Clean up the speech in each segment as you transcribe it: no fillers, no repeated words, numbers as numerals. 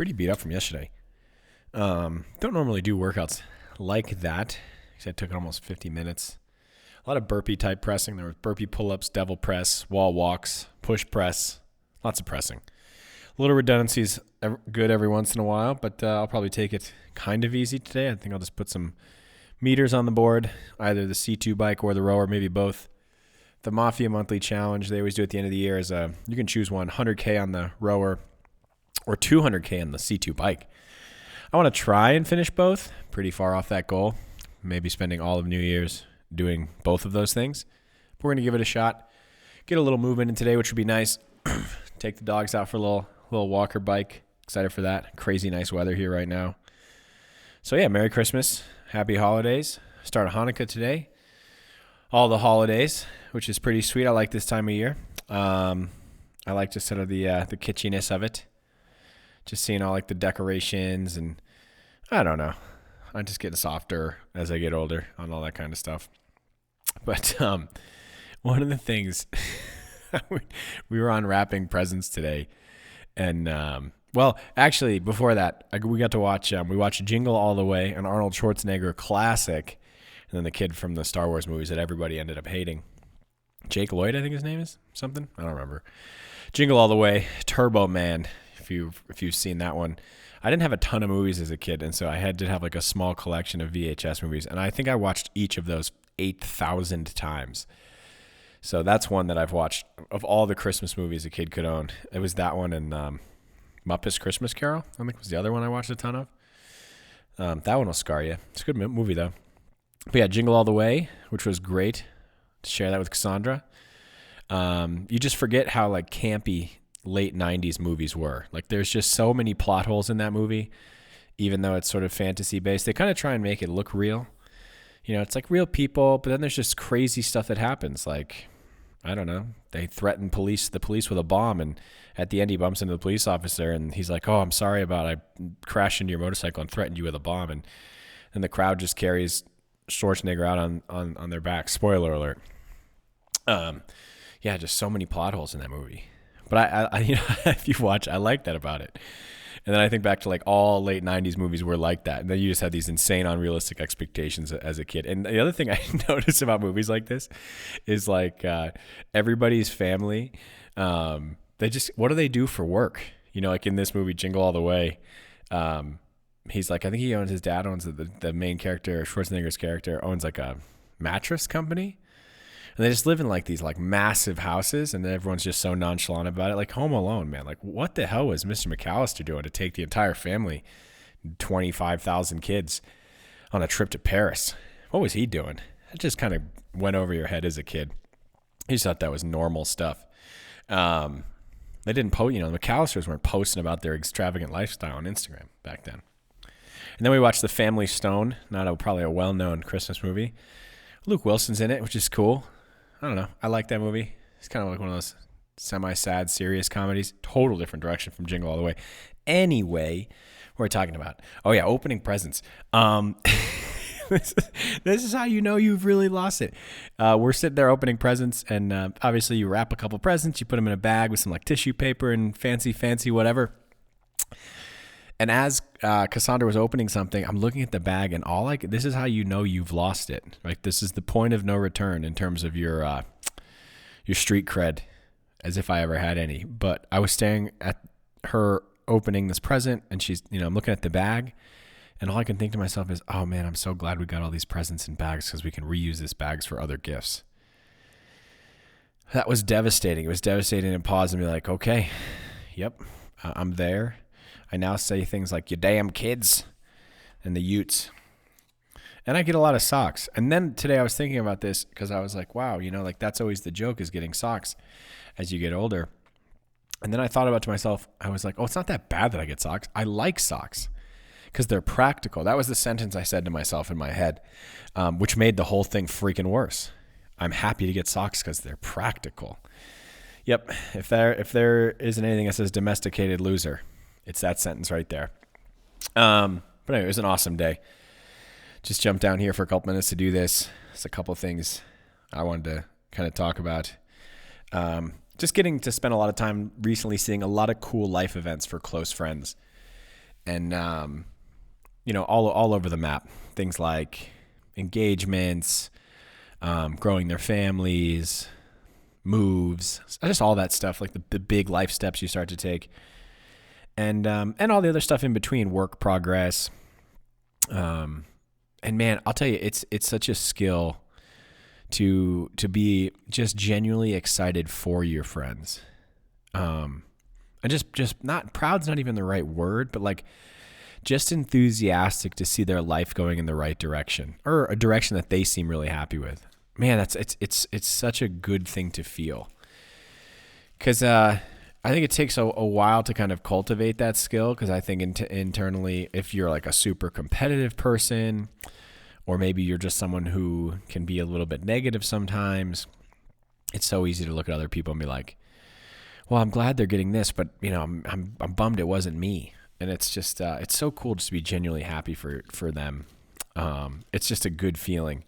pretty beat up from yesterday. Don't normally do workouts like that because I took it almost 50 minutes. A lot of burpee type pressing. There was burpee pull-ups, devil press, wall walks, push press, lots of pressing. A little redundancy is good every once in a while, but I'll probably take it kind of easy today. I think I'll just put some meters on the board, either the C2 bike or the rower, maybe both. The Mafia Monthly Challenge, they always do at the end of the year, is you can choose one, 100K on the rower or 200K on the C2 bike. I want to try and finish both. Pretty far off that goal. Maybe spending all of New Year's doing both of those things. But we're going to give it a shot. Get a little movement in today, which would be nice. Take the dogs out for a little walker bike. Excited for that. Crazy nice weather here right now. So yeah, Merry Christmas. Happy holidays. Start of Hanukkah today. All the holidays, which is pretty sweet. I like this time of year. I like just sort of the kitschiness of it. Just seeing all like the decorations, and I don't know. I'm just getting softer as I get older on all that kind of stuff. But one of the things, we were unwrapping presents today, and well, actually before that, we got to watch. We watched Jingle All the Way, an Arnold Schwarzenegger classic, and then the kid from the Star Wars movies that everybody ended up hating. Jake Lloyd, I think his name is something. I don't remember. Jingle All the Way, Turbo Man. If you've seen that one. I didn't have a ton of movies as a kid, and so I had to have like a small collection of VHS movies, and I think I watched each of those 8,000 times. So that's one that I've watched of all the Christmas movies a kid could own. It was that one, and Muppets Christmas Carol, I think was the other one I watched a ton of. That one will scar you. It's a good movie though. But yeah, Jingle All the Way, which was great to share that with Cassandra. You just forget how like campy late 90s movies were. Like there's just so many plot holes in that movie, even though it's sort of fantasy based. They kind of try and make it look real. You know, it's like real people, but then there's just crazy stuff that happens. Like, I don't know, they threaten the police with a bomb, and at the end he bumps into the police officer and he's like, "Oh, I'm sorry about I crashed into your motorcycle and threatened you with a bomb." And then the crowd just carries Schwarzenegger out on their back. Spoiler alert. Yeah, just so many plot holes in that movie. But I you know, if you watch, I like that about it. And then I think back to like all late 90s movies were like that. And then you just had these insane, unrealistic expectations as a kid. And the other thing I notice about movies like this is like everybody's family, what do they do for work? You know, like in this movie, Jingle All the Way, he's like, I think his dad owns the main character, Schwarzenegger's character, owns like a mattress company. And they just live in like these like massive houses, and then everyone's just so nonchalant about it. Like Home Alone, man. Like what the hell was Mr. McAllister doing to take the entire family, 25,000 kids, on a trip to Paris? What was he doing? It just kind of went over your head as a kid. You just thought that was normal stuff. They didn't the McAllisters weren't posting about their extravagant lifestyle on Instagram back then. And then we watched The Family Stone, probably a well-known Christmas movie. Luke Wilson's in it, which is cool. I don't know. I like that movie. It's kind of like one of those semi-sad, serious comedies. Total different direction from Jingle All the Way. Anyway, what we're talking about. Oh, yeah, opening presents. This is how you know you've really lost it. We're sitting there opening presents, and obviously you wrap a couple presents. You put them in a bag with some like tissue paper and fancy whatever. And as Cassandra was opening something, I'm looking at the bag, and this is how you know you've lost it. Like this is the point of no return in terms of your street cred, as if I ever had any. But I was staring at her opening this present, and I'm looking at the bag, and all I can think to myself is, oh man, I'm so glad we got all these presents in bags because we can reuse these bags for other gifts. That was devastating. It was devastating to pause and be like, okay, yep, I'm there. I now say things like, you damn kids, and the utes. And I get a lot of socks. And then today I was thinking about this because I was like, wow, like that's always the joke, is getting socks as you get older. And then I thought about to myself, I was like, oh, it's not that bad that I get socks. I like socks because they're practical. That was the sentence I said to myself in my head, which made the whole thing freaking worse. I'm happy to get socks because they're practical. Yep. If there isn't anything that says domesticated loser, it's that sentence right there. But anyway, it was an awesome day. Just jumped down here for a couple minutes to do this. It's a couple things I wanted to kind of talk about. Just getting to spend a lot of time recently seeing a lot of cool life events for close friends. and all over the map. Things like engagements, growing their families, moves, just all that stuff, like the big life steps you start to take, and all the other stuff in between, work progress. And man, I'll tell you, it's such a skill to be just genuinely excited for your friends. And just not proud's not even the right word, but like just enthusiastic to see their life going in the right direction, or a direction that they seem really happy with. Man, it's such a good thing to feel. Cause, I think it takes a while to kind of cultivate that skill. Cause I think internally, if you're like a super competitive person, or maybe you're just someone who can be a little bit negative sometimes, it's so easy to look at other people and be like, well, I'm glad they're getting this, but I'm bummed it wasn't me. And it's just, it's so cool just to be genuinely happy for them. It's just a good feeling.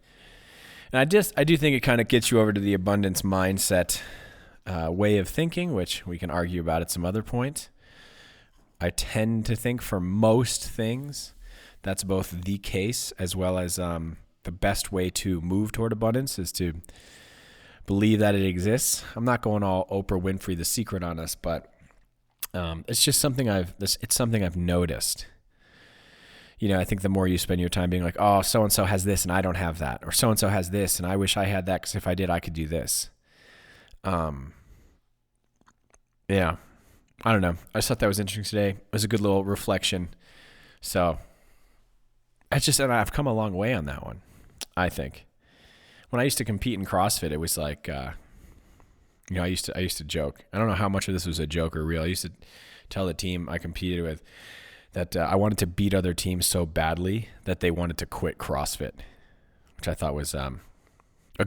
And I do think it kind of gets you over to the abundance mindset way of thinking, which we can argue about at some other point. I tend to think for most things, that's both the case as well as the best way to move toward abundance is to believe that it exists. I'm not going all Oprah Winfrey The Secret on us, but it's just something it's something I've noticed. I think the more you spend your time being like, oh, so-and-so has this and I don't have that, or so-and-so has this and I wish I had that because if I did, I could do this. Yeah, I don't know. I just thought that was interesting today. It was a good little reflection. So and I've come a long way on that one, I think. When I used to compete in CrossFit, it was like, I used to joke. I don't know how much of this was a joke or real. I used to tell the team I competed with that I wanted to beat other teams so badly that they wanted to quit CrossFit, which I thought was a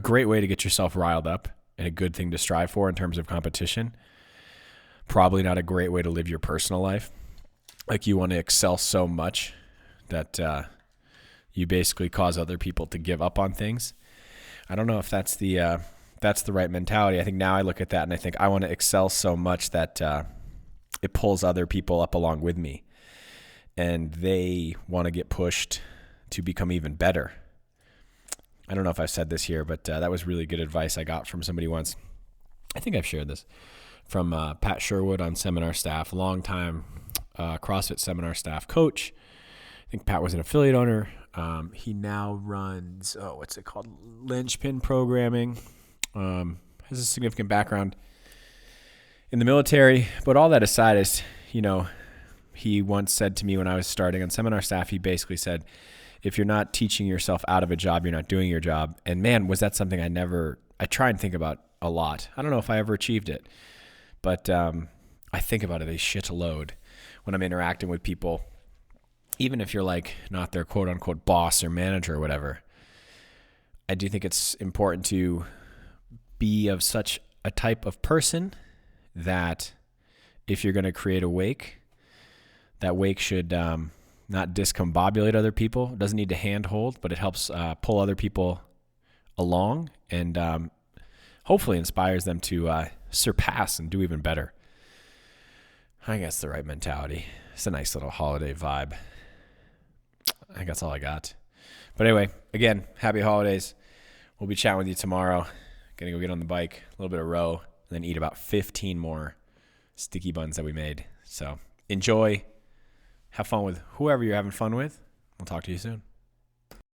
great way to get yourself riled up and a good thing to strive for in terms of competition. Probably not a great way to live your personal life. Like you want to excel so much that you basically cause other people to give up on things. I don't know if that's the right mentality. I think now I look at that and I think I want to excel so much that it pulls other people up along with me, and they want to get pushed to become even better. I don't know if I've said this here, but that was really good advice I got from somebody once. I think I've shared this from Pat Sherwood on seminar staff, longtime CrossFit seminar staff coach. I think Pat was an affiliate owner. He now runs, what's it called? Linchpin Programming. Has a significant background in the military. But all that aside is, he once said to me when I was starting on seminar staff, he basically said, if you're not teaching yourself out of a job, you're not doing your job. And man, was that something I try and think about a lot. I don't know if I ever achieved it, but I think about it a shitload when I'm interacting with people. Even if you're like not their quote unquote boss or manager or whatever, I do think it's important to be of such a type of person that if you're going to create a wake, that wake should not discombobulate other people. It doesn't need to handhold, but it helps pull other people along and hopefully inspires them to surpass and do even better. I think that's the right mentality. It's a nice little holiday vibe. I think that's all I got. But anyway, again, happy holidays. We'll be chatting with you tomorrow. Gonna go get on the bike, a little bit of row, and then eat about 15 more sticky buns that we made. So enjoy. Have fun with whoever you're having fun with. We'll talk to you soon.